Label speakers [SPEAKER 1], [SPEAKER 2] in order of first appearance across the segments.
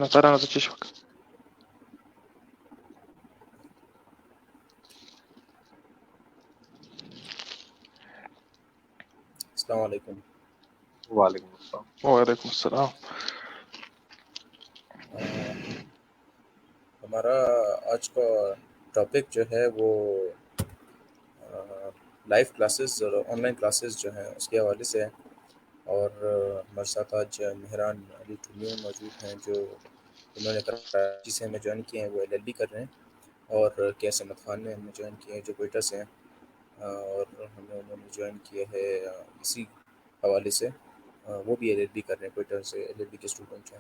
[SPEAKER 1] ترى تشوفك.
[SPEAKER 2] السلام علیکم.
[SPEAKER 3] وعلیکم السلام.
[SPEAKER 1] وعلیکم السلام.
[SPEAKER 2] ہمارا آج کا ٹاپک جو ہے وہ لائیو کلاسز اور آن لائن کلاسز جو ہیں اس کے حوالے سے ہے. اور ہمارے ساتھ آج مہران علی ٹھنیو موجود ہیں جو انہوں نے کراچی سے ہمیں جوائن کیے ہیں. وہ LLB کر رہے ہیں. اور کیس احمد خان نے ہمیں جوائن کیے ہیں جو کوئٹہ سے ہیں. اور ہمیں انہوں نے جوائن کیا ہے اسی حوالے سے. وہ بھی LLB کر رہے ہیں کوئٹہ سے, LLB کے اسٹوڈنٹ ہیں.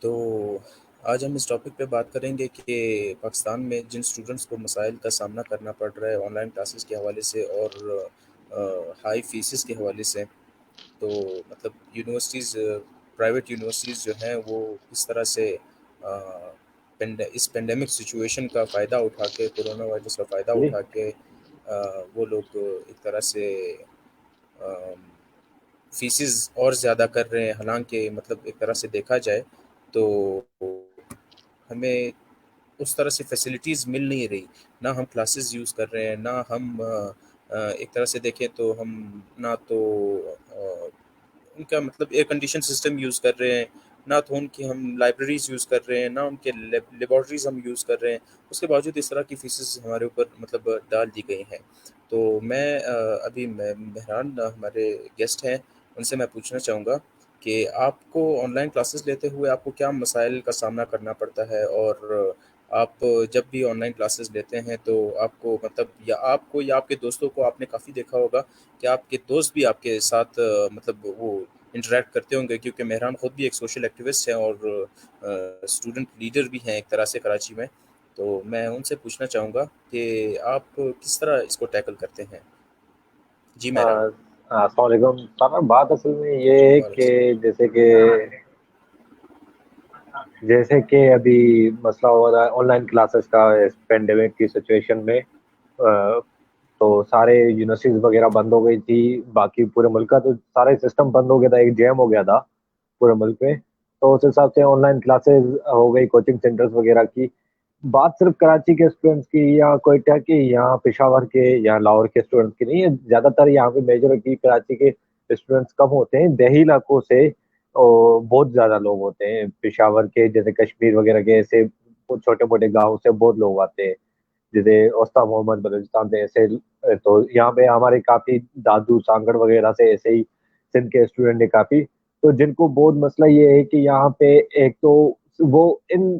[SPEAKER 2] تو آج ہم اس ٹاپک پہ بات کریں گے کہ پاکستان میں جن اسٹوڈنٹس کو مسائل کا سامنا کرنا پڑ رہا ہے آن لائن کلاسز کے حوالے سے اور ہائی فیسز کے حوالے سے, تو مطلب یونیورسٹیز, پرائیویٹ یونیورسٹیز جو ہیں وہ اس طرح سے اس پینڈیمک سچویشن کا فائدہ اٹھا کے, کورونا وائرس کا فائدہ اٹھا کے وہ لوگ ایک طرح سے فیسز اور زیادہ کر رہے ہیں. حالانکہ مطلب ایک طرح سے دیکھا جائے تو ہمیں اس طرح سے فیسلٹیز مل نہیں رہی. نہ ہم کلاسز یوز کر رہے ہیں, نہ ہم ایک طرح سے دیکھیں تو ہم نہ تو ان کا مطلب ایئر کنڈیشن سسٹم یوز کر رہے ہیں, نہ تو ان کی ہم لائبریریز یوز کر رہے ہیں, نہ ان کے لیبارٹریز ہم یوز کر رہے ہیں. اس کے باوجود اس طرح کی فیسز ہمارے اوپر مطلب ڈال دی گئی ہیں. تو میں ابھی مہران ہمارے گیسٹ ہیں, ان سے میں پوچھنا چاہوں گا کہ آپ کو آن لائن کلاسز لیتے ہوئے آپ کو کیا مسائل کا سامنا کرنا پڑتا ہے, اور آپ جب بھی آن لائن کلاسز لیتے ہیں تو آپ کو مطلب یا آپ کو یا آپ کے دوستوں کو, آپ نے کافی دیکھا ہوگا کہ آپ کے دوست بھی آپ کے ساتھ مطلب وہ انٹریکٹ کرتے ہوں گے, کیونکہ مہران خود بھی ایک سوشل ایکٹیوسٹ ہیں اور اسٹوڈنٹ لیڈر بھی ہیں ایک طرح سے کراچی میں. تو میں ان سے پوچھنا چاہوں گا کہ آپ کس طرح اس کو ٹیکل کرتے ہیں. جی مہران.
[SPEAKER 3] السلام علیکم. سارا بات اصل میں یہ ہے کہ جیسے کہ ابھی مسئلہ ہو رہا ہے آن لائن کلاسز کا اس پینڈیمک کی سچویشن میں, تو سارے یونیورسٹیز وغیرہ بند ہو گئی تھی. باقی پورے ملک کا تو سارا سسٹم بند ہو گیا تھا, ایک جیم ہو گیا تھا پورے ملک میں. تو اس حساب سے آن لائن کلاسز ہو گئی, کوچنگ سینٹرز وغیرہ کی. بات صرف کراچی کے اسٹوڈنٹس کی یا کوئٹہ کی یا پشاور کے یا لاہور کے اسٹوڈنٹس کی نہیں ہے. زیادہ تر یہاں پہ میجورٹی کراچی کے اسٹوڈنٹس کم ہوتے ہیں, دیہی علاقوں سے بہت زیادہ لوگ ہوتے ہیں. پشاور کے جیسے کشمیر وغیرہ کے ایسے چھوٹے موٹے گاؤں سے بہت لوگ آتے ہیں, جیسے اوسطا محمد بلوچستان سے ایسے. تو یہاں پہ ہمارے کافی دادو سانگڑ وغیرہ سے ایسے ہی سندھ کے اسٹوڈنٹ ہیں کافی. تو جن کو بہت مسئلہ یہ ہے کہ یہاں پہ ایک تو وہ ان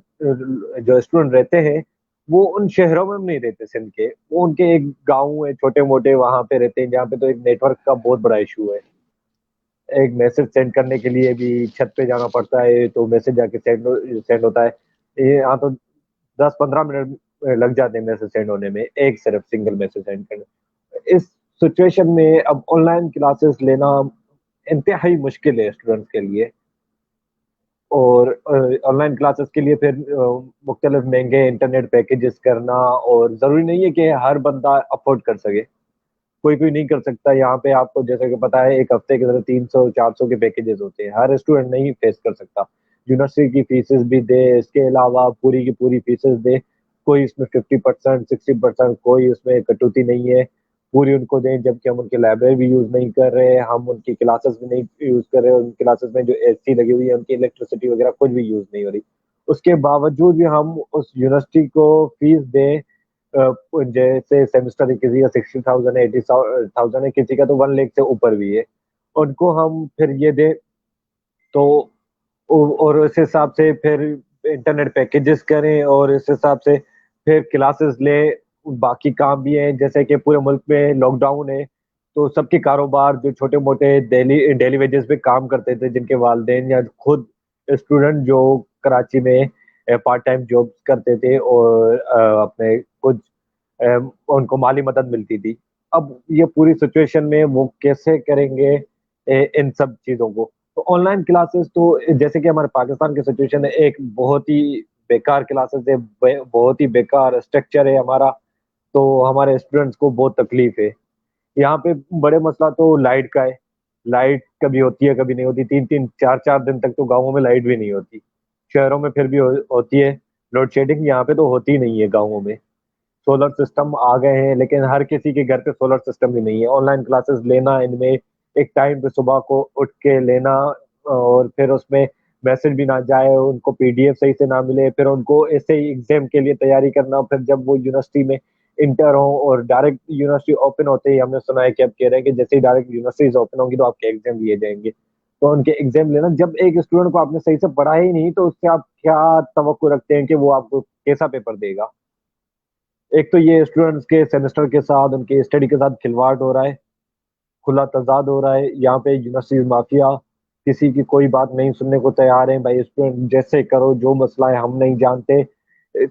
[SPEAKER 3] جو اسٹوڈنٹ رہتے ہیں وہ ان شہروں میں نہیں رہتے سندھ کے, وہ ان کے ایک گاؤں ہے چھوٹے موٹے وہاں پہ رہتے ہیں, جہاں پہ تو ایک نیٹ ورک کا بہت بڑا ایشو ہے. ایک میسج سینڈ کرنے کے لیے بھی چھت پہ جانا پڑتا ہے, تو میسج جا کے سینڈ ہوتا ہے. یہاں تو 10-15 منٹ لگ جاتے ہیں میسج سینڈ ہونے میں, ایک صرف سنگل میسج سینڈ کرنے. اس سچویشن میں اب آن لائن کلاسز لینا انتہائی مشکل ہے اسٹوڈنٹس کے لیے. اور آن لائن کلاسز کے لیے پھر مختلف مہنگے انٹرنیٹ پیکیجز کرنا, اور ضروری نہیں ہے کہ ہر بندہ افورڈ کر سکے, کوئی نہیں کر سکتا. یہاں پہ آپ کو جیسے کہ پتا ہے ایک ہفتے کے اندر 300-400 کے پیکیجز ہوتے ہیں, ہر اسٹوڈنٹ نہیں فیس کر سکتا. یونیورسٹی کی فیسز بھی دے, اس کے علاوہ پوری کی پوری فیسز دے, کوئی اس میں 50% 60%, کوئی اس میں کٹوتی نہیں ہے, پوری ان کو دیں. جبکہ ہم ان کی لائبریری بھی یوز نہیں کر رہے, ہم ان کی کلاسز بھی نہیں یوز کر رہے, ان کلاسز میں جو AC لگی ہوئی ہے ان کی الیکٹریسٹی وغیرہ کچھ بھی یوز نہیں ہو رہی. اس کے باوجود بھی ہم اس یونیورسٹی کو فیس دیں, جیسے سیمسٹر کسی کا 60,000 ہے, 80,000 ہے, کسی کا تو 1 لاکھ سے اوپر بھی ہے, ان کو ہم پھر یہ دیں. تو اور اس حساب سے پھر انٹرنیٹ پیکیجز کریں, اور اس حساب سے پھر کلاسز لیں. باقی کام بھی ہیں, جیسے کہ پورے ملک میں لاک ڈاؤن ہے, تو سب کے کاروبار جو چھوٹے موٹے ڈیلی ویجز پہ کام کرتے تھے, جن کے والدین یا خود اسٹوڈنٹ جو کراچی میں پارٹ ٹائم جاب کرتے تھے اور اپنے کچھ ان کو مالی مدد ملتی تھی, اب یہ پوری سچویشن میں وہ کیسے کریں گے ان سب چیزوں کو. تو آن لائن کلاسز تو جیسے کہ ہمارے پاکستان کی سچویشن ہے, ایک بہت ہی بیکار کلاسز ہے, بہت ہی بیکار اسٹرکچر ہے ہمارا, تو ہمارے اسٹوڈنٹس کو بہت تکلیف ہے. یہاں پہ بڑے مسئلہ تو لائٹ کا ہے, لائٹ کبھی ہوتی ہے کبھی نہیں ہوتی, 3-3 4-4 دن تک تو گاؤں میں لائٹ بھی نہیں ہوتی. شہروں میں پھر بھی ہوتی ہے لوڈ شیڈنگ، یہاں پہ تو ہوتی نہیں ہے گاؤں میں. سولر سسٹم آ گئے ہیں لیکن ہر کسی کے گھر پہ سولر سسٹم بھی نہیں ہے. آن لائن کلاسز لینا ان میں ایک ٹائم پہ صبح کو اٹھ کے لینا، اور پھر اس میں میسج بھی نہ جائے، ان کو پی ڈی ایف صحیح سے نہ ملے، پھر ان کو ایسے ہی ایگزام کے لیے تیاری کرنا، پھر جب وہ یونیورسٹی میں انٹر ہوں اور ڈائریکٹ یونیورسٹی اوپن ہوتے ہی ہم نے سنا ہے کہ اب کہہ رہے ہیں کہ جیسے ہی ڈائریکٹ یونیورسٹیز اوپن ہوں گی تو آپ کے ایگزام لیے جائیں گے. تو ان کے ایگزام لینا، جب ایک اسٹوڈنٹ کو آپ نے صحیح سے پڑھا ہی نہیں تو اس سے آپ کیا توقع رکھتے ہیں کہ وہ آپ کو کیسا پیپر دے گا؟ ایک تو یہ اسٹوڈنٹس کے سیمسٹر کے ساتھ ان کے اسٹڈی کے ساتھ کھلواڑ ہو رہا ہے، کھلا تضاد ہو رہا ہے. یہاں پہ یونیورسٹی مافیا کسی کی کوئی بات نہیں سننے کو تیار ہے. بھائی اسٹوڈنٹ جیسے کرو، جو مسئلہ ہے ہم نہیں جانتے،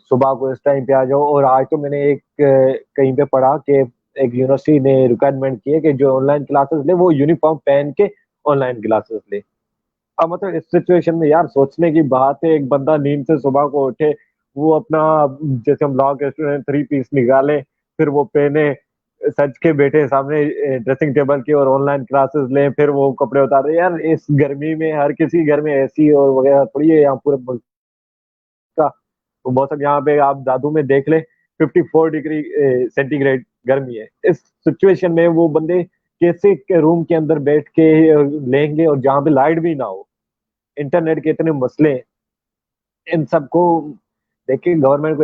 [SPEAKER 3] صبح کو اس ٹائم پہ آ جاؤ. اور آج تو میں نے ایک کہیں پہ پڑھا کہ ایک یونیورسٹی نے ریکوائرمنٹ کی ہے کہ جو آن لائن کلاسز لے وہ یونیفارم پہن کے آن لائن کلاسز لے. اب مطلب اس سچویشن میں یار سوچنے کی بات ہے، ایک بندہ نیند سے صبح کو اٹھے، وہ اپنا جیسے ہم لا کے اسٹوڈنٹ 3 پیس نکالے، پھر وہ پہنے، سج کے بیٹھے سامنے ڈریسنگ ٹیبل کی اور آن لائن کلاسز لیں، پھر وہ کپڑے اتارے. یار اس گرمی میں ہر کسی گھر میں اے سی اور وغیرہ تھوڑی ہے یہاں پورے ملک کا. تو موسم یہاں پہ آپ دادو میں دیکھ لیں 54 ڈگری سینٹی گریڈ گرمی ہے. اس سچویشن میں وہ بندے کیسے روم کے اندر بیٹھ کے لیں گے، اور جہاں پہ لائٹ بھی نہ ہو، انٹرنیٹ کے اتنے مسئلے ہیں. ان سب کو دیکھیں گورنمنٹ کو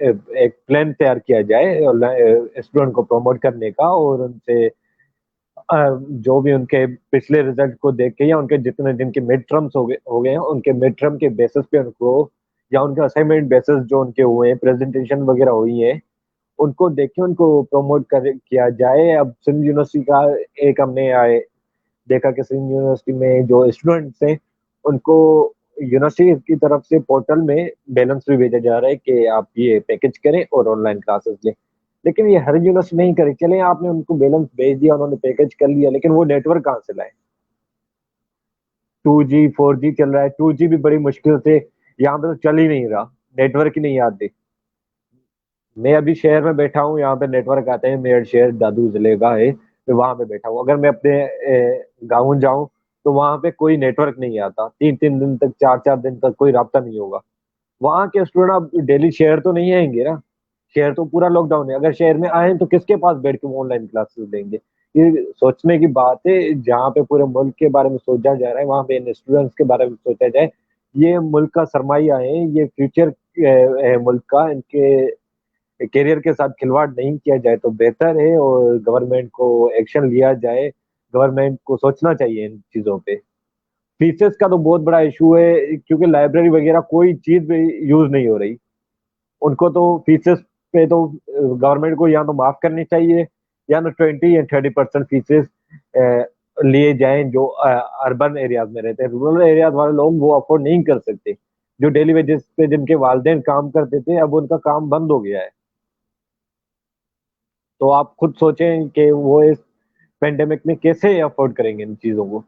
[SPEAKER 3] ایک پلان تیار کیا جائے اسٹوڈنٹ کو پروموٹ کرنے کا، اور ان سے جو بھی ان کے پچھلے رزلٹ کو دیکھ کے، یا ان کے جتنے جن کے مڈ ٹرمس ہو گئے ہیں ان کے مڈ ٹرم کے بیسس پہ ان کو، یا ان کے اسائنمنٹ بیسس جو ان کے ہوئے ہیں، پریزنٹیشن وغیرہ ہوئی ہیں، ان کو دیکھ کے ان کو پروموٹ کیا جائے. اب سندھ یونیورسٹی کا ایک ہم نے دیکھا کہ سندھ یونیورسٹی میں جو اسٹوڈنٹس ہیں ان کو یونیورسٹی کی طرف سے پورٹل میں بیلنس بھی بھیجا جا رہا ہے کہ آپ یہ پیکج کریں اور آن لائن کلاسز لیں. لیکن یہ ہر یونیورسٹی نہیں کرے. چلیں آپ نے ان کو بیلنس بھیج دیا، انہوں نے پیکج کر لیا، لیکن وہ نیٹ ورک کہاں سے لائے؟ 2G 4G چل رہا ہے، 2G بھی بڑی مشکل سے، یہاں پہ تو چل ہی نہیں رہا، نیٹ ورک ہی نہیں آتے. میں ابھی شہر میں بیٹھا ہوں، یہاں پہ نیٹ ورک آتے ہیں، میرٹھ شہر دادو ضلع کا ہے، میں وہاں پہ بیٹھا ہوں. اگر میں اپنے گاؤں جاؤں تو وہاں پہ کوئی نیٹ ورک نہیں آتا، 3 3 دن تک، 4 4 دن تک کوئی رابطہ نہیں ہوگا. وہاں کے اسٹوڈنٹ اب ڈیلی شہر تو نہیں آئیں گے نا، شہر تو پورا لاک ڈاؤن ہے. اگر شہر میں آئیں تو کس کے پاس بیٹھ کے وہ آن لائن کلاسز دیں گے؟ یہ سوچنے کی بات ہے. جہاں پہ پورے ملک کے بارے میں سوچا جا رہا ہے، وہاں پہ ان اسٹوڈنٹس کے بارے میں سوچا جائے. یہ ملک کا سرمایہ ہے، یہ فیوچر ہے ملک کا. ان کے کیریئر کے ساتھ کھلواڑ نہیں کیا جائے تو بہتر ہے، اور گورنمنٹ کو ایکشن لیا جائے. گورنمنٹ کو سوچنا چاہیے ان چیزوں پہ. فیسز کا تو بہت بڑا ایشو ہے، کیونکہ لائبریری وغیرہ کوئی چیز بھی یوز نہیں ہو رہی. ان کو تو فیسز پہ تو گورنمنٹ کو یا تو معاف کرنی چاہیے، یا تو 20 یا 30% فیسز لیے جائیں جو اربن ایریاز میں رہتے ہیں. رورل ایریاز والے لوگ وہ افورڈ نہیں کر سکتے. جو ڈیلی ویجز پہ جن کے والدین کام کرتے تھے اب ان کا کام بند ہو گیا ہے. تو آپ خود سوچیں کہ وہ اس پینڈیمک میں کیسے افورڈ کریں گے ان چیزوں کو.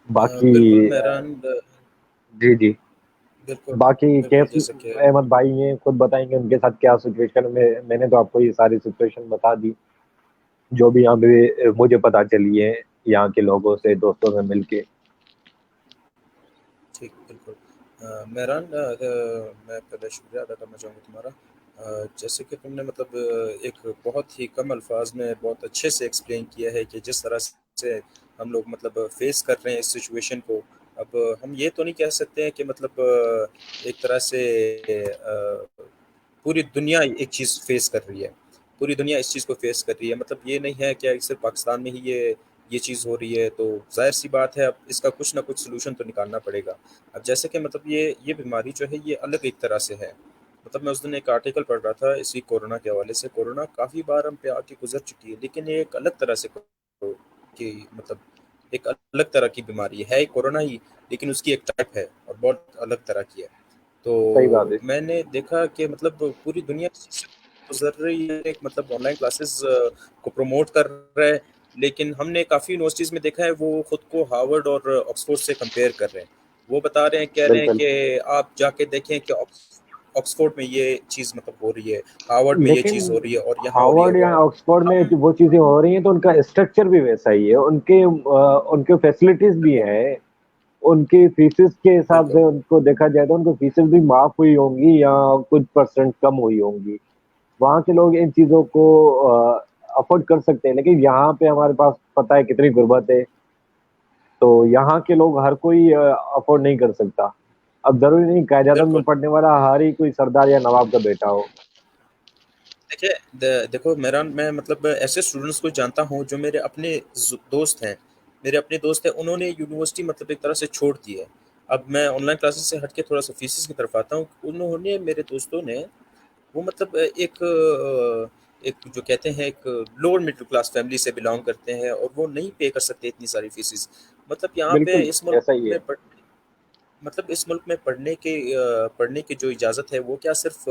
[SPEAKER 3] باقی
[SPEAKER 2] بالکل مہران،
[SPEAKER 3] جی جی،
[SPEAKER 2] بالکل
[SPEAKER 3] باقی
[SPEAKER 2] بالکل
[SPEAKER 3] کیس
[SPEAKER 2] جیسا کہ
[SPEAKER 3] احمد بھائی ہیں، خود بتائیں گے ان کے ساتھ کیا سچویشن میں. میں نے تو آپ کو یہ ساری سچویشن بتا دی جو بھی یہاں پہ مجھے پتا چلی ہے یہاں کے لوگوں سے، دوستوں سے مل کے.
[SPEAKER 2] ٹھیک، بالکل. مہران، میں پہلے شکریہ ادا کرنا چاہوں گا تمہارا. جیسے کہ تم نے مطلب ایک بہت ہی کم الفاظ میں بہت اچھے سے ایکسپلین کیا ہے کہ جس طرح سے ہم لوگ مطلب فیس کر رہے ہیں اس سچویشن کو. اب ہم یہ تو نہیں کہہ سکتے ہیں کہ مطلب ایک طرح سے پوری دنیا ایک چیز فیس کر رہی ہے، پوری دنیا اس چیز کو فیس کر رہی ہے. مطلب یہ نہیں ہے کہ صرف پاکستان میں ہی یہ چیز ہو رہی ہے. تو ظاہر سی بات ہے اب اس کا کچھ نہ کچھ سلوشن تو نکالنا پڑے گا. اب جیسے کہ مطلب یہ بیماری جو ہے یہ الگ ایک طرح سے ہے. مطلب میں اس دن ایک آرٹیکل پڑھ رہا تھا اسی کورونا کے حوالے سے. کورونا کافی بار ہم پہ آ کے گزر چکی ہے، لیکن یہ ایک الگ طرح سے کہ مطلب ایک الگ طرح کی بیماری ہے کورونا ہی، لیکن اس کی ایک ٹائپ ہے اور بہت الگ طرح کی ہے. تو
[SPEAKER 3] صحیح بات ہے.
[SPEAKER 2] میں نے دیکھا کہ مطلب پوری دنیا اس چیز سے گزر رہی ہے. مطلب آن لائن کلاسز کو پروموٹ کر رہے ہیں، لیکن ہم نے کافی یونیورسٹیز میں دیکھا ہے وہ خود کو ہارورڈ اور آکسفورڈ سے کمپیئر کر رہے ہیں. وہ بتا رہے ہیں، کہہ رہے ہیں
[SPEAKER 3] بالکل.
[SPEAKER 2] کہ آپ جا کے دیکھیں کہ آکسفورڈ میں یہ چیز مطلب ہو رہی ہے، ہارورڈ میں یہ
[SPEAKER 3] لیکن
[SPEAKER 2] چیز ہو رہی ہے اور یہاں ہو رہی ہے
[SPEAKER 3] ہارورڈ یا
[SPEAKER 2] وہاں.
[SPEAKER 3] آکسفورڈ میں
[SPEAKER 2] ہم
[SPEAKER 3] وہ چیزیں ہو رہی ہیں تو ان کا اسٹرکچر بھی ویسا ہی ہے، ان کے فیسلٹیز بھی ہیں. उनकी फीसेस के हिसाब
[SPEAKER 2] बिल्कुल,
[SPEAKER 3] से उनको देखा जाए तो उनको फीसेस भी माफ हुई होंगी या कुछ परसेंट कम हुई होंगी। वहाँ के लोग इन चीजों को अफोर्ड कर सकते हैं, लेकिन यहाँ पे हमारे पास पता है कितनी गुर्बत है, तो यहाँ के लोग हर कोई अफोर्ड नहीं कर सकता। अब जरूरी नहीं कायद-ए-आज़म में
[SPEAKER 2] बिल्कुल।
[SPEAKER 3] पढ़ने वाला हर ही कोई सरदार या नवाब का बेटा हो।
[SPEAKER 2] देखिए देखो मेरा मैं मतलब ऐसे स्टूडेंट्स को जानता हूँ जो मेरे अपने दोस्त हैं, मेरे अपने दोस्त हैं, उन्होंने यूनिवर्सिटी मतलब एक तरह से छोड़ दी है। अब मैं ऑनलाइन क्लासेस से हट के थोड़ा सा फीसिस की तरफ आता हूँ। उन्होंने, मेरे दोस्तों ने, वो मतलब एक जो कहते हैं एक लोअर मिडिल क्लास फैमिली से बिलोंग करते हैं और वो नहीं पे कर सकते इतनी सारी फीसिस। मतलब यहाँ पे
[SPEAKER 3] बिल्कुल,
[SPEAKER 2] इस मुल्क
[SPEAKER 3] ऐसा ही
[SPEAKER 2] में
[SPEAKER 3] है।
[SPEAKER 2] मतलब इस मुल्क में पढ़ने की जो इजाज़त है वो क्या सिर्फ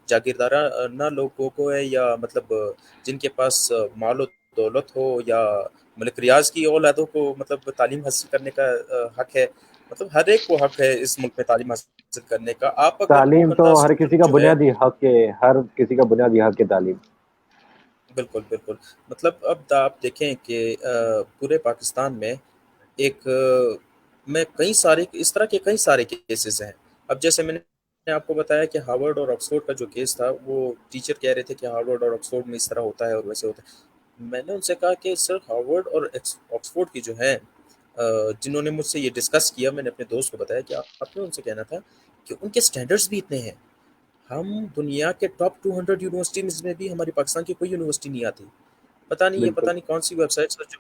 [SPEAKER 2] जागीरदाराना लोगों को है, या मतलब जिनके पास माल और दौलत हो, या मलिक रियाज की औलादों को मतलब तालीम हासिल करने का हक है? मतलब हर एक को हक है इस मुल्क में तालीम हासिल करने का। आप अगर वो
[SPEAKER 3] तालीम तो
[SPEAKER 2] करना
[SPEAKER 3] हर
[SPEAKER 2] स्टूडेंट
[SPEAKER 3] किसी का
[SPEAKER 2] जो है,
[SPEAKER 3] बुनियादी हक है, हर किसी का बुनियादी हक है तालीम।
[SPEAKER 2] बिल्कुल बिल्कुल। मतलब अब आप देखें कि पूरे पाकिस्तान में एक में कई सारे इस तरह के कई सारे केसेस हैं। अब जैसे मैंने आपको बताया कि हार्वर्ड और ऑक्सफोर्ड का जो केस था, वो टीचर कह रहे थे कि हार्वर्ड और ऑक्सफोर्ड में इस तरह होता है और वैसे होता है। मैंने उनसे कहा कि सर हार्वर्ड और ऑक्सफोर्ड की जो है, जिन्होंने मुझसे ये डिस्कस किया, मैंने अपने दोस्त को बताया कि आपने उनसे कहना था कि उनके स्टैंडर्ड्स भी इतने हैं। हम दुनिया के टॉप 200 यूनिवर्सिटीज में भी हमारी पाकिस्तान की कोई यूनिवर्सिटी नहीं आती। पता नहीं, ये
[SPEAKER 3] बिल्कुल।
[SPEAKER 2] पता नहीं कौन सी वेबसाइट्स है जो,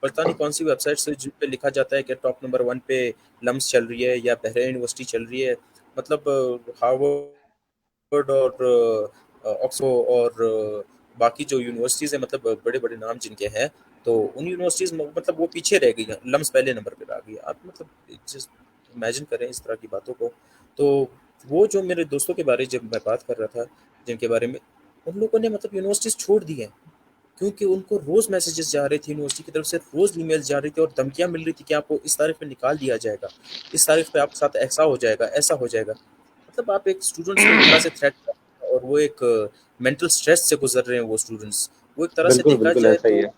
[SPEAKER 2] पता नहीं कौन सी वेबसाइट्स है जिन पे लिखा जाता है कि टॉप नंबर 1 पे लम्स चल रही है या बहरेन यूनिवर्सिटी चल रही है। मतलब हार्वर्ड और ऑक्सफो और बाकी जो यूनिवर्सिटीज़ हैं, मतलब बड़े-बड़े नाम जिनके हैं, तो उन यूनिवर्सिटीज़ में मतलब वो पीछे रह गई हैं, लम्स पहले नंबर पे आ गई। आप मतलब जस्ट इमेजिन करें इस तरह की बातों को। तो वो जो मेरे दोस्तों के बारे जब मैं बात कर रहा था, जिनके बारे में, उन लोगों ने मतलब यूनिवर्सिटीज़ छोड़ दी हैं। क्योंकि उनको रोज़ मैसेजेस जा रहे थे यूनिवर्सिटी की तरफ से, रोज़ ईमेल्स जा रही थी और धमकियाँ मिल रही थी कि आपको इस तारीख पे निकाल दिया जाएगा, इस तारीख पे आपके साथ ऐसा हो जाएगा, ऐसा हो जाएगा। मतलब आप एक स्टूडेंट्स को एक तरह से थ्रेट कर रहे हैं और वो एक मेंटल स्ट्रेस से गुजर रहे हैं वो स्टूडेंट्स। वो एक तरह से
[SPEAKER 3] बिल्कुल,
[SPEAKER 2] देखा
[SPEAKER 3] बिल्कुल
[SPEAKER 2] जाए
[SPEAKER 3] ऐसा ही
[SPEAKER 2] तो
[SPEAKER 3] है।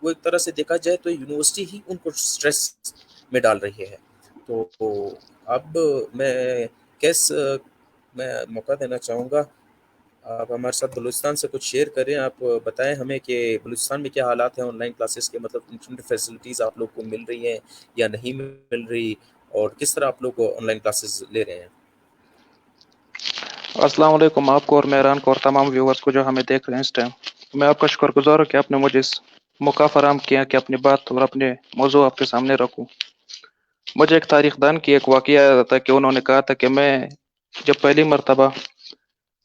[SPEAKER 2] वो एक तरह से देखा जाए तो यूनिवर्सिटी ही उनको स्ट्रेस में डाल रही है। तो अब मैं कैस मैं मौका देना चाहूँगा, आप हमारे साथ बलूचिस्तान से कुछ शेयर करें। आप बताएं हमें कि बलूचिस्तान में क्या हालात हैं ऑनलाइन क्लासेस के, मतलब इंटरनेट फैसिलिटीज़ आप लोग को मिल रही हैं या नहीं मिल रही, और किस तरह आप लोग ऑनलाइन क्लासेस ले रहे हैं?
[SPEAKER 1] अस्सलाम वालेकुम आपको और मेहरान को और तमाम व्यूअर्स को जो हमें देख रहे हैं इस टाइम। मैं आपका शुक्रगुजार हूँ कि आपने मुझे इस मौका फराहम किया कि अपनी बात और अपने मौजू आपके सामने रखूँ। मुझे एक तारीखदान की एक वाक़या याद आता है कि उन्होंने कहा था कि मैं जब पहली मर्तबा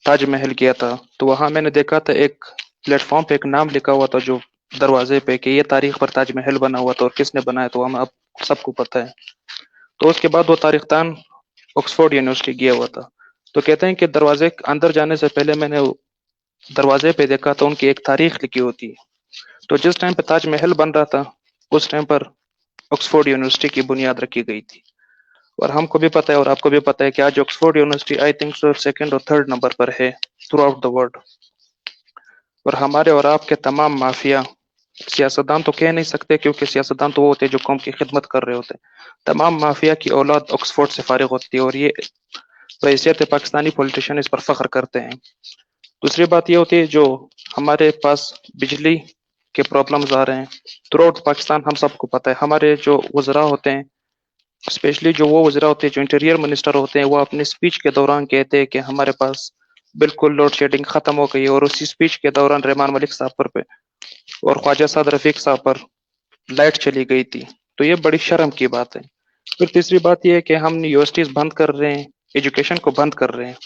[SPEAKER 1] ताजमहल गया था, तो वहाँ मैंने देखा था एक प्लेटफॉर्म पे एक नाम लिखा हुआ था जो दरवाजे पे, कि ये तारीख पर ताजमहल बना हुआ था और किसने बनाया, तो हम आप सबको पता है। तो उसके बाद वो तारीखदान ऑक्सफोर्ड यूनिवर्सिटी गया हुआ था। तो कहते हैं कि दरवाजे के अंदर जाने से पहले मैंने दरवाजे पे देखा तो उनकी एक तारीख लिखी होती है। तो जिस टाइम पे ताजमहल बन रहा था, उस टाइम पर ऑक्सफोर्ड यूनिवर्सिटी की बुनियाद रखी गई थी। और हमको भी पता है और आपको भी पता है कि आज Oxford university I think so second और थर्ड नंबर पर है थ्रू आउट द वर्ल्ड। और हमारे और आपके तमाम माफिया, सियासतदान तो कह नहीं सकते क्योंकि सियासतदान तो वो होते हैं जो कौम की खिदमत कर रहे होते हैं, तमाम माफिया की औलाद ऑक्सफोर्ड से फारिग होती है और ये बहैसियत पाकिस्तानी पॉलिटिशियन इस पर फख्र करते हैं। दूसरी बात ये होती है जो हमारे पास बिजली के प्रॉब्लम्स आ रहे हैं थ्रू आउट पाकिस्तान, हम सबको पता है। हमारे जो वज़रा होते हैं, स्पेशली जो वो वज़रा होते हैं जो इंटीरियर मिनिस्टर होते हैं, वो अपने स्पीच के दौरान कहते हैं कि हमारे पास बिल्कुल लोड शेडिंग ख़त्म हो गई है, और उसी स्पीच के दौरान रहमान मलिक साहब पर पे और ख्वाजा साद रफीक साहब पर लाइट चली गई थी। तो ये बड़ी शर्म की बात है। फिर तीसरी बात ये है कि हम यूनिवर्सिटीज़ बंद कर रहे हैं, एजुकेशन को बंद कर रहे हैं।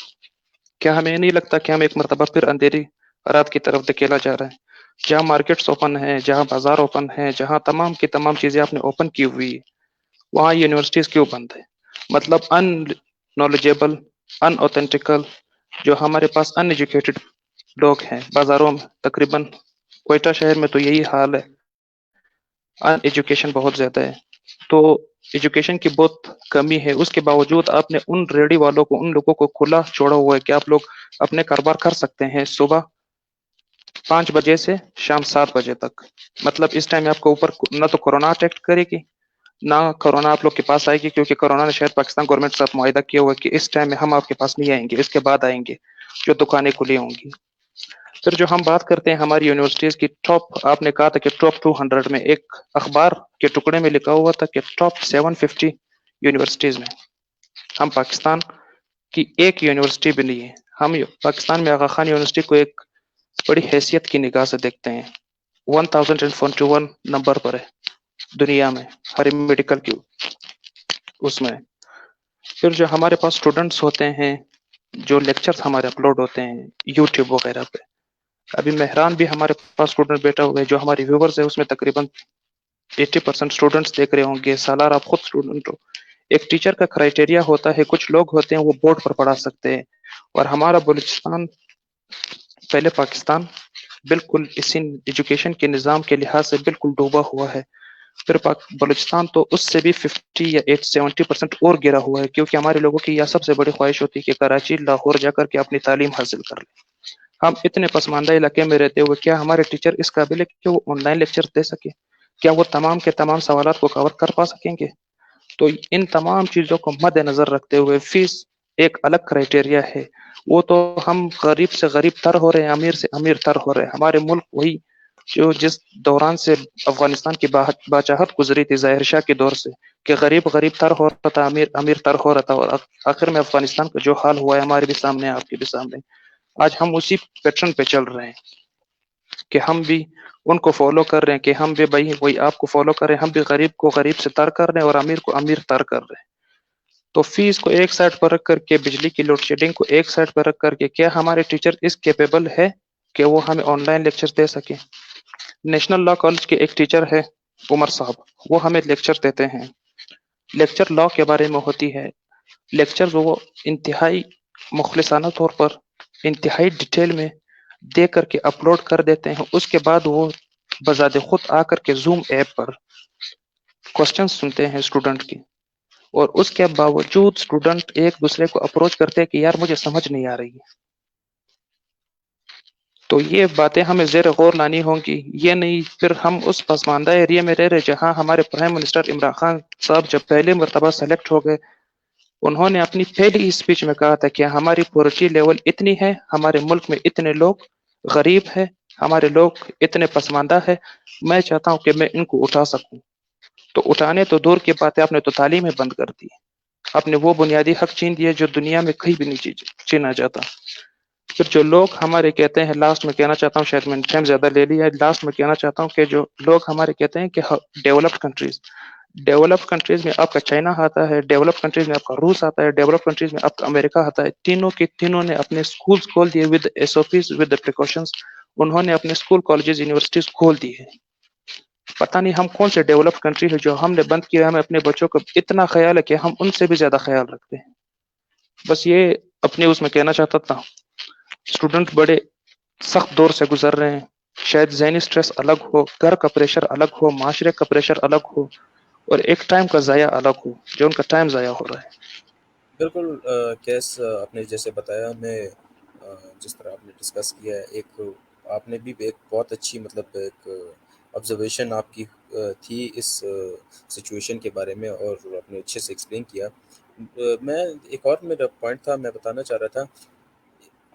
[SPEAKER 1] क्या हमें नहीं लगता कि हम एक मरतबा फिर अंधेरी रात की तरफ धकेला जा रहा है? जहाँ मार्केट्स ओपन है, जहाँ बाजार ओपन है, जहाँ तमाम की तमाम चीज़ें आपने ओपन की हुई है, वहाँ यूनिवर्सिटीज़ क्यों बंद है? मतलब अननॉलेजेबल, अनऑथेंटिकल, जो हमारे पास अनएजुकेटेड लोग हैं बाजारों में, तकरीबन क्वेटा शहर में तो यही हाल है, अनएजुकेशन बहुत ज़्यादा है। तो एजुकेशन की बहुत कमी है, उसके बावजूद आपने उन रेडी वालों को, उन लोगों को खुला छोड़ा हुआ है कि आप लोग अपने कारोबार कर सकते हैं सुबह 5 बजे से शाम 7 बजे तक। मतलब इस टाइम आपको ऊपर न तो कोरोना अटैक करेगी, ना कोरोना आप लोग के पास आएगी, क्योंकि कोरोना ने शायद पाकिस्तान गवर्नमेंट से मुआहिदा किया हुआ कि इस टाइम में हम आपके पास नहीं आएंगे, इसके बाद आएंगे जो दुकानें खुली होंगी। फिर जो हम बात करते हैं हमारी यूनिवर्सिटीज की टॉप, आपने कहा था कि टॉप 200 में, एक अखबार के टुकड़े में लिखा हुआ था कि टॉप 750 यूनिवर्सिटीज में हम पाकिस्तान की एक यूनिवर्सिटी भी नहीं है। हम पाकिस्तान में आगा खान यूनिवर्सिटी को एक बड़ी हैसियत की निगाह से देखते हैं, 1041 नंबर पर है दुनिया में हर मेडिकल की उसमें। फिर जो हमारे पास स्टूडेंट्स होते हैं, जो लेक्चर्स हमारे अपलोड होते हैं यूट्यूब वगैरह पे, अभी मेहरान भी हमारे पास स्टूडेंट बैठा हुआ है, जो हमारी व्यूवर्स है उसमें तकरीबन 80% स्टूडेंट्स देख रहे होंगे। सालार आप खुद स्टूडेंट हो। एक टीचर का क्राइटेरिया होता है, कुछ लोग होते हैं वो बोर्ड पर पढ़ा सकते हैं, और हमारा बलूचिस्तान, पहले पाकिस्तान बिल्कुल इसी एजुकेशन के निज़ाम के लिहाज से बिल्कुल डूबा हुआ है। फिर बलूचिस्तान तो उससे भी 50 या 70% और गिरा हुआ है, क्योंकि हमारे लोगों की यह सबसे बड़ी ख्वाहिश होती है कि कराची लाहौर जाकर के अपनी तालीम हासिल कर लें। हम इतने पसमानदा इलाके में रहते हुए क्या हमारे टीचर इस काबिल है कि वो ऑनलाइन लेक्चर दे सके? क्या वो तमाम के तमाम सवालात को कवर कर पा सकेंगे? तो इन तमाम चीज़ों को मद्देनजर रखते हुए फीस एक अलग क्राइटेरिया है। वो तो हम गरीब से गरीब तर हो रहे हैं, अमीर से अमीर तर हो रहे हैं। हमारे मुल्क वही जो जिस दौरान से अफगानिस्तान की बाचाहत गुजरी थी ज़ाहिर शाह के दौर से, कि गरीब गरीब तर हो रहा था, अमीर अमीर तर हो रहा था, और आखिर में अफगानिस्तान का जो हाल हुआ है हमारे भी सामने, आपके भी सामने। आज हम उसी पैटर्न पे चल रहे हैं कि हम भी उनको फॉलो कर रहे हैं, कि हम भी भाई वही आपको फॉलो कर रहे हैं, हम भी गरीब को गरीब से तर कर रहे हैं और अमीर को अमीर तर कर रहे हैं। तो फीस को एक साइड पर रख करके, बिजली की लोड शेडिंग को एक साइड पर रख करके, क्या हमारे टीचर इस कैपेबल है कि वो हमें ऑनलाइन लेक्चर दे सके? नेशनल लॉ कॉलेज के एक टीचर है उमर साहब, वो हमें लेक्चर देते हैं, लेक्चर लॉ के बारे में होती है। लेक्चर वो इंतहाई मुखलिसाना तौर पर इंतहाई डिटेल में दे करके अपलोड कर देते हैं। उसके बाद वो बजाते खुद आकर के जूम ऐप पर क्वेश्चन सुनते हैं स्टूडेंट की, और उसके बावजूद स्टूडेंट एक दूसरे को अप्रोच करते हैं कि यार मुझे समझ नहीं आ रही है। तो ये बातें हमें ज़ेर गौर लानी होंगी। ये नहीं फिर हम उस पसमानदा एरिया में रह रहे जहाँ हमारे प्राइम मिनिस्टर इमरान खान साहब जब पहले मरतबा सेलेक्ट हो गए, उन्होंने अपनी पहली स्पीच में कहा था कि हमारी पॉवर्टी लेवल इतनी है, हमारे मुल्क में इतने लोग गरीब है, हमारे लोग इतने पसमानदा है, मैं चाहता हूँ कि मैं इनको उठा सकूं। तो उठाने तो दूर की बात है, आपने तो तालीम ही बंद कर दी, आपने वो बुनियादी हक छीन दिए जो दुनिया में कहीं भी नहीं छीना जाता। फिर जो लोग हमारे कहते हैं, लास्ट में कहना चाहता हूँ, शायद मैंने टाइम ज्यादा ले लिया है, लास्ट में कहना चाहता हूँ कि जो लोग हमारे कहते हैं कि डेवलप्ड कंट्रीज में आपका चाइना आता है, डेवलप्ड कंट्रीज में आपका रूस आता है, डेवलप्ड कंट्रीज में आपका अमेरिका आता है। तीनों के तीनों ने अपने स्कूल्स खोल दिए विद एसओपीज, विद प्रिकॉशंस। उन्होंने अपने स्कूल कॉलेजेस यूनिवर्सिटीज खोल दी है। पता नहीं हम कौन से डेवलप्ड कंट्री है जो हमने बंद किया। हमें अपने बच्चों का इतना ख्याल है कि हम उनसे भी ज्यादा ख्याल रखते हैं। बस ये अपने उसमें कहना चाहता था। स्टूडेंट बड़े सख्त दौर से गुजर रहे हैं, शायद ज़हनी स्ट्रेस अलग हो, घर का प्रेशर अलग हो, माशरे का प्रेशर अलग हो, और एक टाइम का ज़ाया अलग हो, जो उनका टाइम ज़ाया हो रहा है।
[SPEAKER 2] बिल्कुल कैस आपने जैसे बताया, हमें जिस तरह आपने डिस्कस किया है, एक आपने भी एक बहुत अच्छी मतलब एक ऑब्जर्वेशन आपकी थी इस सिचुएशन के बारे में, और आपने अच्छे से एक्सप्लेन किया। मैं एक और मेरा पॉइंट था, मैं बताना चाह रहा था,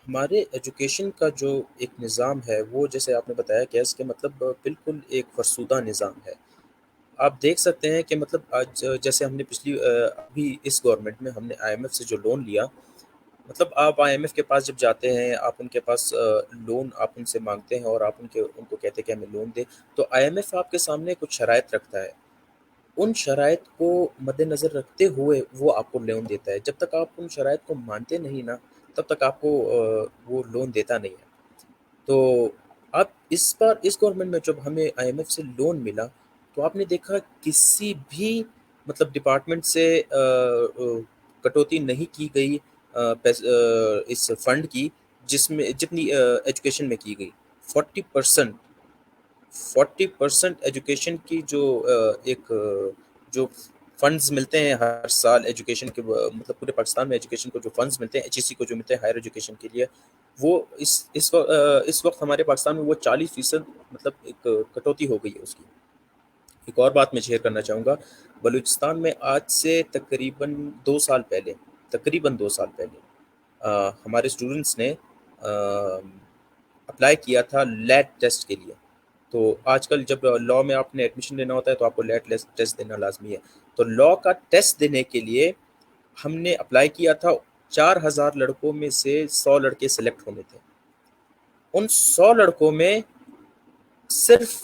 [SPEAKER 2] हमारे एजुकेशन का जो एक निज़ाम है वो जैसे आपने बताया कैस के मतलब बिल्कुल एक फरसुदा निज़ाम है। आप देख सकते हैं कि मतलब आज जैसे हमने अभी इस गवर्नमेंट में हमने आईएमएफ से जो लोन लिया, मतलब आप आईएमएफ के पास जब जाते हैं, आप उनके पास लोन आप उनसे मांगते हैं और आप उनको कहते हैं कि हमें लोन दे, तो आईएमएफ आपके सामने कुछ शराइत रखता है। उन शराइत को मद्देनज़र रखते हुए वो आपको लोन देता है। जब तक आप उन शराइत को मानते नहीं ना, तब तक आपको वो लोन देता नहीं है। तो आप इस बार इस गवर्नमेंट में जब हमें आईएमएफ से लोन मिला, तो आपने देखा किसी भी मतलब डिपार्टमेंट से कटौती नहीं की गई इस फंड की, जिसमें जितनी एजुकेशन में की गई। 40% एजुकेशन की जो जो फंड्स मिलते हैं हर साल एजुकेशन के, मतलब पूरे पाकिस्तान में एजुकेशन को जो फंड्स मिलते हैं, एचईसी को जो मिलते हैं हायर एजुकेशन के लिए, वो इस वक्त हमारे पाकिस्तान में वो 40% मतलब एक कटौती हो गई है उसकी। ایک اور بات میں شیئر کرنا چاہوں گا، بلوچستان میں آج سے تقریباً 2 سال پہلے ہمارے اسٹوڈنٹس نے اپلائی کیا تھا لیٹ ٹیسٹ کے لیے. تو آج کل جب لاء میں آپ نے ایڈمیشن لینا ہوتا ہے تو آپ کو لیٹ ٹیسٹ دینا لازمی ہے. تو لاء کا ٹیسٹ دینے کے لیے ہم نے اپلائی کیا تھا. 4,000 لڑکوں میں سے 100 لڑکے سلیکٹ ہونے تھے. ان 100 لڑکوں میں صرف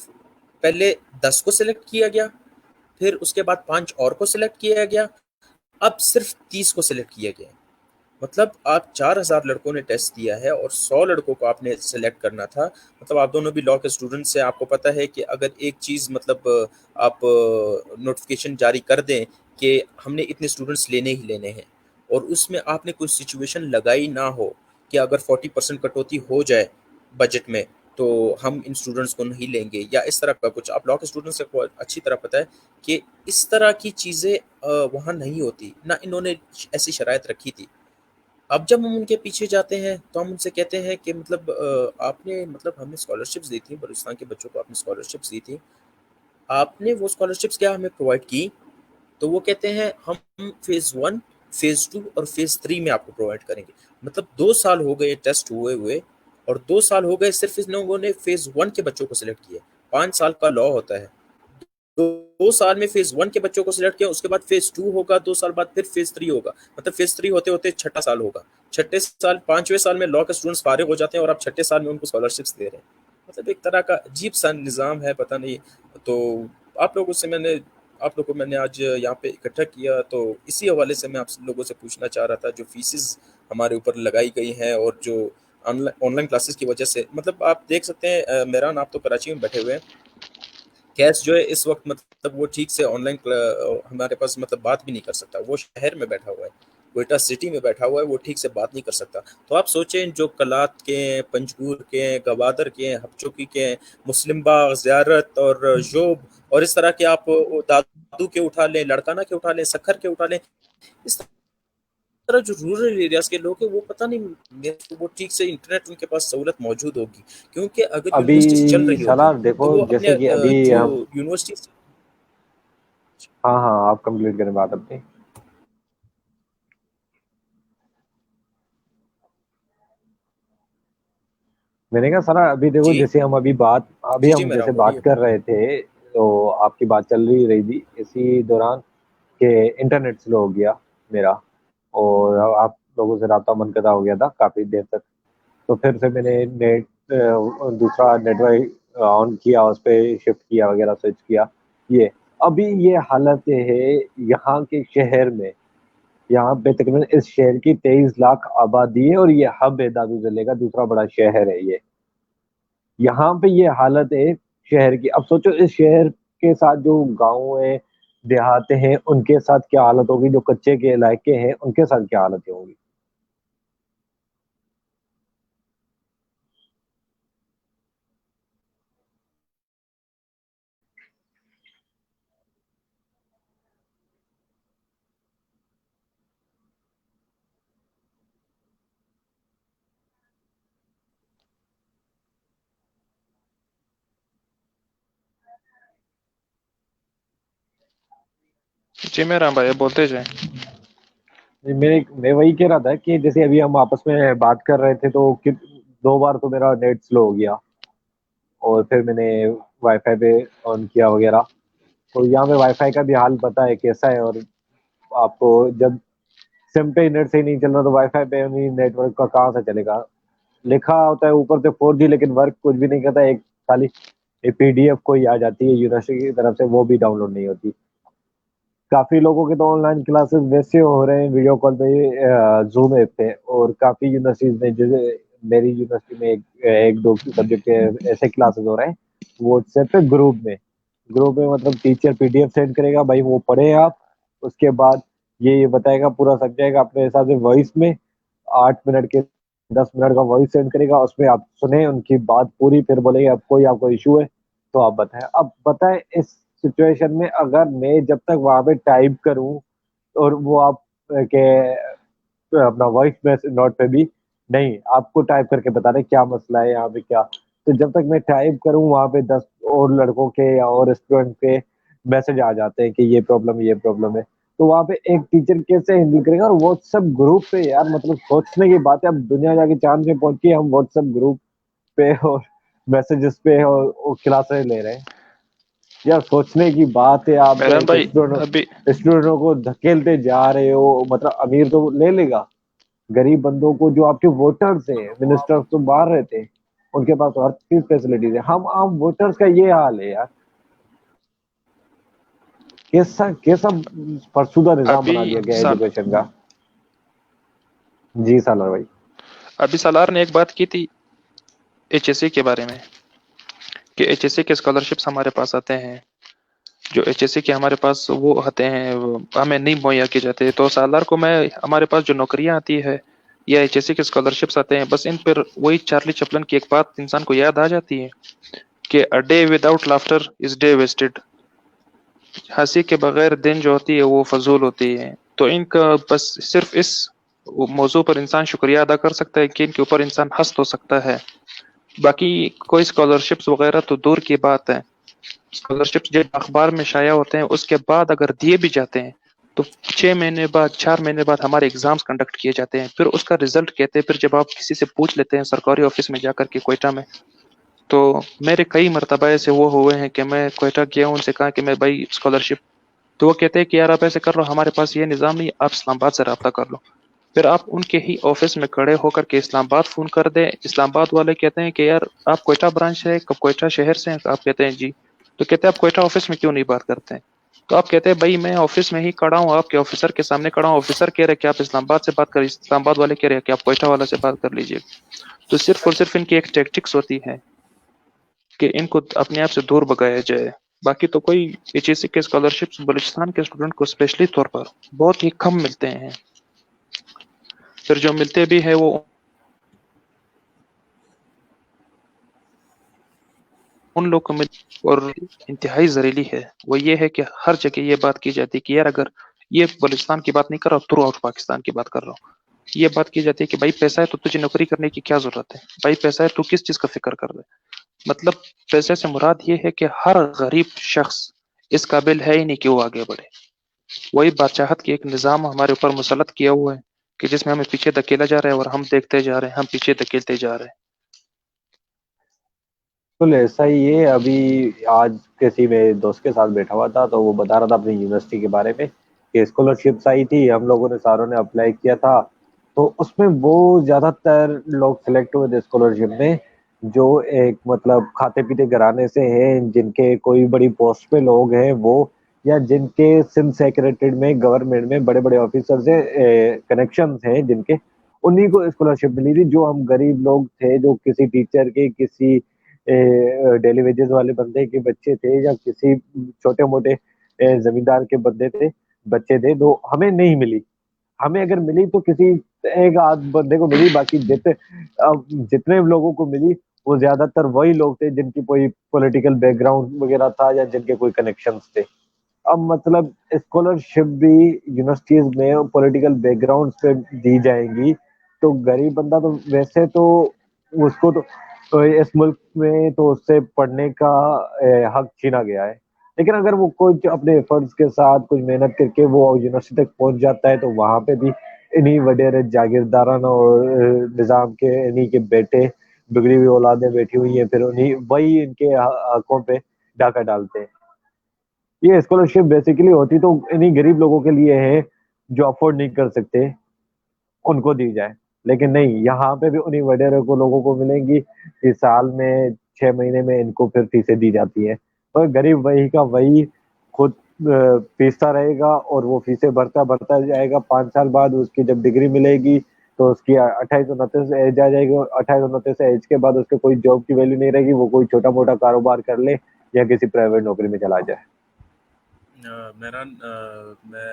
[SPEAKER 2] پہلے 10 کو سلیکٹ کیا گیا، پھر اس کے بعد 5 اور کو سلیکٹ کیا گیا، اب صرف 30 کو سلیکٹ کیا گیا. مطلب آپ 4,000 لڑکوں نے ٹیسٹ دیا ہے اور 100 لڑکوں کو آپ نے سلیکٹ کرنا تھا. مطلب آپ دونوں بھی لاء کے اسٹوڈنٹس ہیں، آپ کو پتہ ہے کہ اگر ایک چیز مطلب آپ نوٹیفیکیشن جاری کر دیں کہ ہم نے اتنے اسٹوڈنٹس لینے ہی لینے ہیں، اور اس میں آپ نے کوئی سچویشن لگائی نہ ہو کہ اگر 40% کٹوتی ہو جائے بجٹ میں تو ہم ان اسٹوڈنٹس کو نہیں لیں گے یا اس طرح کا کچھ. آپ لاء کے اسٹوڈنٹس کو اچھی طرح پتہ ہے کہ اس طرح کی چیزیں وہاں نہیں ہوتی، نہ انہوں نے ایسی شرائط رکھی تھی. اب جب ہم ان کے پیچھے جاتے ہیں تو ہم ان سے کہتے ہیں کہ مطلب آپ نے مطلب ہمیں اسکالرشپس دی تھی، بلوچستان کے بچوں کو آپ نے اسکالرشپس دی تھی، آپ نے وہ اسکالرشپس کیا ہمیں پرووائڈ کی؟ تو وہ کہتے ہیں ہم فیز 1 فیز 2 اور فیز 3 میں آپ کو پرووائڈ کریں گے. مطلب 2 سال ہو گئے ٹیسٹ ہوئے اور 2 سال ہو گئے صرف ان لوگوں نے فیز 1 کے بچوں کو سلیکٹ کیا. 5 سال کا لاء ہوتا ہے. 2 سال میں فیز 1 کے بچوں کو سلیکٹ کیا، اس کے بعد فیز 2 ہوگا، 2 سال بعد پھر فیز 3 ہوگا. مطلب فیز 3 ہوتے ہوتے 6ٹھا سال ہوگا. 6ٹھے سال 5ویں سال میں لاء کے اسٹوڈنٹس فارغ ہو جاتے ہیں اور آپ 6ٹھے سال میں ان کو اسکالرشپس دے رہے ہیں. مطلب ایک طرح کا عجیب سا نظام ہے، پتہ نہیں. تو آپ لوگوں کو میں نے آج یہاں پہ اکٹھا کیا تو اسی حوالے سے میں آپ لوگوں سے پوچھنا چاہ رہا تھا، جو فیسز ہمارے اوپر لگائی گئی ہیں اور جو آن لائن کلاسز کی وجہ سے، مطلب آپ دیکھ سکتے ہیں میران، آپ تو کراچی میں بیٹھے ہوئے ہیں. کیس جو ہے اس وقت مطلب وہ ٹھیک سے آن لائن ہمارے پاس مطلب بات بھی نہیں کر سکتا. وہ شہر میں بیٹھا ہوا ہے، کوئٹہ سٹی میں بیٹھا ہوا ہے، وہ ٹھیک سے بات نہیں کر سکتا. تو آپ سوچیں جو کلات کے ہیں، پنجگور کے ہیں، گوادر کے ہیں، ہپچوکی کے ہیں، مسلم باغ، زیارت اور جوب اور اس طرح کے آپ دادو کے اٹھا لیں، لڑکانہ کے اٹھا لیں، سکھر کے اٹھا لیں، اس طرح جو رورل ایریاز کے لوگ ہیں وہ پتہ نہیں وہ ٹھیک سے انٹرنیٹ ان کے پاس سہولت موجود ہوگی. کیونکہ اگر
[SPEAKER 3] ابھی
[SPEAKER 2] یونیورسٹیز چل رہی ہوتی
[SPEAKER 3] سالار
[SPEAKER 2] تو
[SPEAKER 3] دیکھو
[SPEAKER 2] وہ اپنے
[SPEAKER 3] جیسے کہ ابھی
[SPEAKER 2] جو
[SPEAKER 3] ہم
[SPEAKER 2] یونیورسٹیز.
[SPEAKER 3] ہاں ہاں آپ کمپلیٹ کریں بات اپنی. میں نے کہا سر ابھی دیکھو
[SPEAKER 2] جی
[SPEAKER 3] جیسے ہم
[SPEAKER 2] جی جی
[SPEAKER 3] ہم
[SPEAKER 2] میرا
[SPEAKER 3] جیسے
[SPEAKER 2] بولیے.
[SPEAKER 3] بات کر رہے تھے تو آپ کی بات چل رہی تھی اسی دوران کہ انٹرنیٹ سلو ہو گیا میرا اور آپ لوگوں سے رابطہ منقطع ہو گیا تھا کافی دیر تک. تو پھر سے میں نے دوسرا نیٹ ورک آن کیا، اس پہ شفٹ کیا وغیرہ سوئچ کیا. یہ ابھی یہ حالت ہے یہاں کے شہر میں، یہاں پہ تقریباً اس شہر کی 23 لاکھ آبادی ہے اور یہ ہب ہے دادو ضلع کا، دوسرا بڑا شہر ہے یہ. یہاں پہ یہ حالت ہے شہر کی. اب سوچو اس شہر کے ساتھ جو گاؤں ہیں، دیہات ہیں، ان کے ساتھ کیا حالت ہوگی، جو کچے کے علاقے ہیں ان کے ساتھ کیا حالت ہوگی.
[SPEAKER 1] جی میرا بھائی بولتے جائیں.
[SPEAKER 3] میں وہی کہہ رہا تھا کہ جیسے ابھی ہم آپس میں بات کر رہے تھے تو 2 بار تو میرا نیٹ سلو ہو گیا اور پھر میں نے وائی فائی پہ آن کیا وغیرہ. تو یہاں پہ وائی فائی کا بھی حال پتہ ہے کیسا ہے، اور آپ کو جب سم پہ نیٹ صحیح نہیں چل رہا تو وائی فائی پہ نیٹ ورک کا کہاں سے چلے گا. لکھا ہوتا ہے اوپر سے 4G لیکن ورک کچھ بھی نہیں کرتا. ایک خالی PDF کوئی آ جاتی ہے یونیورسٹی کی طرف سے، وہ بھی ڈاؤن لوڈ نہیں ہوتی. کافی لوگوں کے تو آن لائن کلاسز ویسے ہو رہے ہیں ویڈیو کال پہ، زوم ایپ پہ، اور کافی یونیورسٹیز میں جیسے میری یونیورسٹی میں 1-2 سبجیکٹ کے ایسے کلاسز ہو رہے ہیں واٹس ایپ پہ گروپ میں مطلب ٹیچر PDF سینڈ کرے گا، بھائی وہ پڑھیں آپ. اس کے بعد یہ بتائے گا، پورا سمجھائے گا اپنے حساب سے وائس میں. 8 منٹ کے 10 منٹ کا وائس سینڈ کرے گا، اس میں آپ سنیں ان کی بات پوری، پھر بولے گا اب کوئی آپ کو ایشو ہے تو آپ بتائیں. اب بتائیں اس سچویشن میں اگر میں جب تک وہاں پہ ٹائپ کروں اور وہ آپ کے اپنا وائس میسج نوٹ پہ بھی نہیں، آپ کو ٹائپ کر کے بتا رہے کیا مسئلہ ہے یہاں پہ کیا. تو جب تک میں ٹائپ کروں وہاں پہ 10 اور لڑکوں کے یا اور اسٹوڈنٹ کے मैसेज आ जाते हैं कि ये प्रॉब्लम है, तो वहाँ पे एक टीचर कैसे हैंडल करेगा? और व्हाट्सएप ग्रुप पे यार, मतलब सोचने की बात है, अब दुनिया जाके चांद पे पहुंच के हम व्हाट्सएप ग्रुप पे और मैसेजेस पे और क्लासेस ले रहे हैं। यार सोचने की बात है, आप
[SPEAKER 1] मेहरान भाई अभी
[SPEAKER 3] स्टूडेंटों को धकेलते जा रहे हो। मतलब अमीर तो ले लेगा, गरीब बंदों को, जो आपके वोटर्स हैं, मिनिस्टर्स तो बाहर रहते हैं, उनके पास तो हर चीज फैसिलिटीज है। हम आम वोटर्स का ये हाल है यार। कैसा कैसा फरसुदा निजाम
[SPEAKER 1] अभी
[SPEAKER 3] बना दिया गया
[SPEAKER 1] साल
[SPEAKER 3] एजुकेशन का। जी साला भाई।
[SPEAKER 1] अभी सालार ने एक बात की थी एचएससी के बारे में कि एचएससी के स्कॉलरशिप्स हमारे पास आते हैं, जो एचएससी के हमारे पास वो आते हैं वो हमें नहीं मुहैया किए जाते। तो सालार को मैं हमारे पास जो नौकरियां आती है या एचएससी के स्कॉलरशिप्स आते हैं, बस इन पर वही चार्ली चैपलिन की एक बात इंसान को याद आ जाती है कि a day without laughter is day wasted. हंसी के बगैर दिन जो होती है वो फजूल होती है। तो इनका बस सिर्फ इस मौजू पर इंसान शुक्रिया अदा कर सकता है कि इनके ऊपर इंसान हंस तो सकता है। बाकी कोई स्कॉलरशिप्स वगैरह तो दूर की बात है। स्कॉलरशिप्स जब अखबार में शाया होते हैं उसके बाद अगर दिए भी जाते हैं तो 6 महीने बाद 4 महीने बाद हमारे एग्जाम्स कंडक्ट किए जाते हैं, फिर उसका रिजल्ट कहते हैं। फिर जब आप किसी से पूछ लेते हैं सरकारी ऑफिस में जाकर के कोयटा में, तो मेरे कई मरतबा ऐसे वो हुए हैं कि मैं कोयटा गया हूँ, उनसे कहा कि मैं भाई स्कॉलरशिप, तो वो कहते हैं कि यार आप ऐसे कर लो, हमारे पास ये निज़ाम नहीं, आप इस्लामाबाद से रब्ता कर लो। फिर आप उनके ही ऑफिस में खड़े होकर के इस्लामाबाद फोन कर दें, इस्लामाबाद वाले कहते हैं कि यार आप कोयटा ब्रांच है, कब कोयटा शहर से हैं? आप कहते हैं जी। तो कहते हैं आप कोयटा ऑफिस में क्यों नहीं बात करते हैं? तो आप कहते हैं भाई मैं ऑफिस में ही खड़ा हूँ, आपके ऑफिसर के सामने खड़ा हूँ, ऑफिसर कह रहे कि आप इस्लामाबाद से बात करिए, इस्लामाबाद वाले कह रहे हैं कि आप कोयटा वाले से बात कर लीजिए। तो सिर्फ और सिर्फ इनकी एक टैक्टिक्स होती है कि इनको अपने आप से दूर भगाया जाए। बाकी तो कोई एचएससी के स्कॉलरशिप्स बलूचिस्तान के स्टूडेंट को स्पेशली तौर पर बहुत ही कम मिलते हैं। फिर जो मिलते भी है वो उन लोग को मिल, और इंतहाई जहरीली है वो ये है कि हर जगह ये बात की जाती है कि यार अगर ये बलूचिस्तान की बात नहीं कर रहा थ्रू आउट पाकिस्तान की बात कर रहा हूँ, ये बात की जाती है कि भाई पैसा है तो तुझे नौकरी करने की क्या जरूरत है, भाई पैसा है तू किस चीज का फिक्र कर रहा है। मतलब पैसे से मुराद ये है कि हर गरीब शख्स इस काबिल है ही नहीं कि वो आगे बढ़े। वही बादशाहत की एक निज़ाम हमारे ऊपर मुसलत किया हुआ है कि जिसमें हमें पीछे धकेला जा रहा है और हम देखते जा रहे हैं, हम पीछे धकेलते जा रहे हैं।
[SPEAKER 3] तो ऐसा ही है। अभी आज किसी मेरे दोस्त के साथ बैठा हुआ था, तो वो बता रहा था अपनी यूनिवर्सिटी के बारे में कि स्कॉलरशिप्स आई थी, हम लोगों ने सारों ने अप्लाई किया था। तो उसमें वो ज्यादातर लोग सिलेक्ट हुए थे स्कॉलरशिप में जो एक मतलब खाते पीते घराने से हैं, जिनके कोई बड़ी पोस्ट पे लोग हैं वो, या जिनके सिंध सेक्रेटरीट में गवर्नमेंट में बड़े बड़े ऑफिसर से कनेक्शन हैं जिनके, उन्हीं को स्कॉलरशिप मिली थी। जो हम गरीब लोग थे, जो किसी टीचर के, किसी डेली वेजेस वाले बंदे के बच्चे थे, या किसी छोटे मोटे जमींदार के बंदे थे, बच्चे थे, तो हमें नहीं मिली। हमें अगर मिली तो किसी एक आध बंदे को मिली, बाकी जितने लोगों को मिली वो ज्यादातर वही लोग थे जिनकी कोई पॉलिटिकल बैकग्राउंड वगैरह था या जिनके कोई कनेक्शंस थे। अब मतलब स्कॉलरशिप भी यूनिवर्सिटीज में पॉलिटिकल बैकग्राउंड पे दी जाएंगी, तो गरीब बंदा तो वैसे तो उसको तो इस मुल्क में तो उससे पढ़ने का हक छीना गया है। लेकिन अगर वो कुछ अपने एफर्ट्स के साथ कुछ मेहनत करके वो यूनिवर्सिटी तक पहुंच जाता है, तो वहां पे भी इन्हीं वडेरे जागीरदाराना और निजाम के इन्हीं के बेटे, बिगड़ी हुई औलादें बैठी हुई हैं, फिर उन्हीं वही इनके हकों पे डाका डालते हैं। ये स्कॉलरशिप बेसिकली होती तो इन्हीं गरीब लोगों के लिए है जो अफोर्ड नहीं कर सकते, उनको दी जाए। लेकिन नहीं, यहाँ पे भी उन्हीं वडेरे को लोगों को मिलेंगी कि साल में 6 महीने में इनको फिर फीसें दी जाती है। पर गरीब वही का वही खुद पीसता रहेगा, और वो फीसें भरता भरता जाएगा। 5 साल बाद उसकी जब डिग्री मिलेगी तो उसकी 28-29 एज आ जाएगी, और 28-29 एज के बाद उसके कोई जॉब की वैल्यू नहीं रहेगी। वो कोई छोटा मोटा कारोबार कर ले या किसी प्राइवेट नौकरी में चला जाए।
[SPEAKER 2] मेहरान, मैं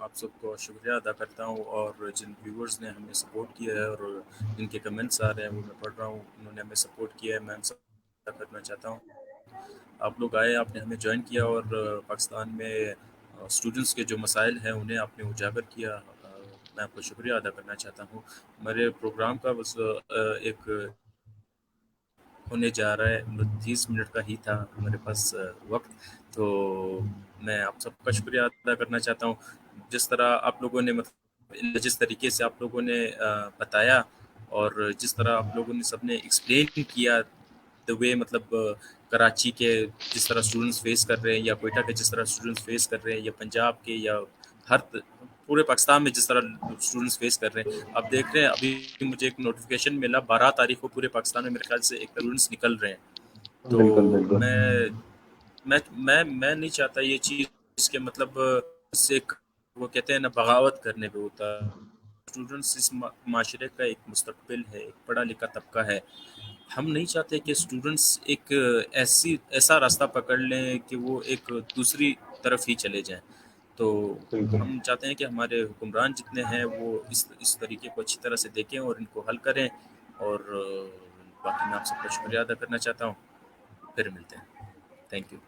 [SPEAKER 2] आप सबको शुक्रिया अदा करता हूँ, और जिन व्यूवर्स ने हमें सपोर्ट किया है और जिनके कमेंट्स आ रहे हैं वो मैं पढ़ रहा हूँ, उन्होंने हमें सपोर्ट किया है, मैं उनसे अदा करना चाहता हूँ। आप लोग आए, आपने हमें ज्वाइन किया, और पाकिस्तान में स्टूडेंट्स के जो मसाइल हैं उन्हें आपने उजागर किया। मैं आपको शुक्रिया अदा करना चाहता हूँ। मेरे प्रोग्राम का बस एक ہونے جا رہا ہے، 30 منٹ کا ہی تھا ہمارے پاس وقت، تو میں آپ سب کا شکریہ ادا کرنا چاہتا ہوں، جس طرح آپ لوگوں نے مطلب جس طریقے سے آپ لوگوں نے بتایا، اور جس طرح آپ لوگوں نے سب نے ایکسپلین کیا دا وے، مطلب کراچی کے جس طرح اسٹوڈنٹس فیس کر رہے ہیں، یا کوئٹہ کے جس طرح اسٹوڈنٹس فیس کر رہے ہیں، یا پنجاب کے، یا پورے پاکستان میں جس طرح اسٹوڈنٹس فیس کر رہے ہیں. اب دیکھ رہے ہیں، ابھی مجھے ایک نوٹیفیکیشن ملا 12 تاریخ کو پورے پاکستان میں میرے خیال سے ایک اسٹوڈنٹس نکل رہے ہیں. تو
[SPEAKER 3] بالکل بالکل
[SPEAKER 2] میں نہیں چاہتا یہ چیز کہ مطلب سے وہ کہتے ہیں نا بغاوت کرنے پہ ہوتا. اسٹوڈنٹس اس معاشرے کا ایک مستقبل ہے، ایک پڑھا لکھا طبقہ ہے. ہم نہیں چاہتے کہ اسٹوڈنٹس ایک ایسا راستہ پکڑ لیں کہ وہ ایک دوسری طرف ہی چلے جائیں. تو
[SPEAKER 3] بالکل
[SPEAKER 2] ہم چاہتے ہیں کہ ہمارے حکمران جتنے ہیں وہ اس طریقے کو اچھی طرح سے دیکھیں اور ان کو حل کریں. اور باقی میں آپ سب کا شکریہ ادا کرنا چاہتا ہوں. پھر ملتے ہیں. Thank you.